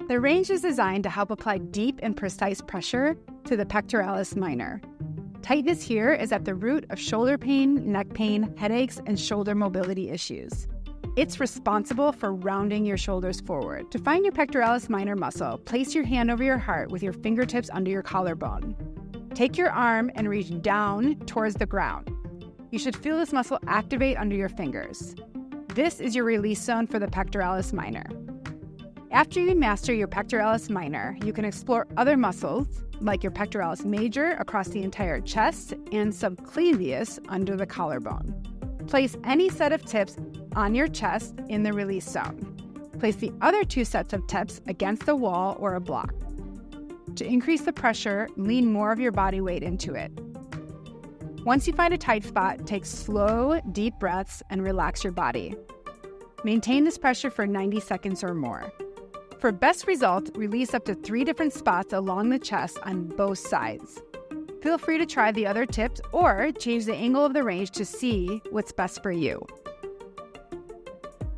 The range is designed to help apply deep and precise pressure to the pectoralis minor. Tightness here is at the root of shoulder pain, neck pain, headaches, and shoulder mobility issues. It's responsible for rounding your shoulders forward. To find your pectoralis minor muscle, place your hand over your heart with your fingertips under your collarbone. Take your arm and reach down towards the ground. You should feel this muscle activate under your fingers. This is your release zone for the pectoralis minor. After you master your pectoralis minor, you can explore other muscles, like your pectoralis major across the entire chest and subclavius under the collarbone. Place any set of tips on your chest in the release zone. Place the other two sets of tips against the wall or a block. To increase the pressure, lean more of your body weight into it. Once you find a tight spot, take slow, deep breaths and relax your body. Maintain this pressure for 90 seconds or more. For best result, release up to 3 different spots along the chest on both sides. Feel free to try the other tips or change the angle of the range to see what's best for you.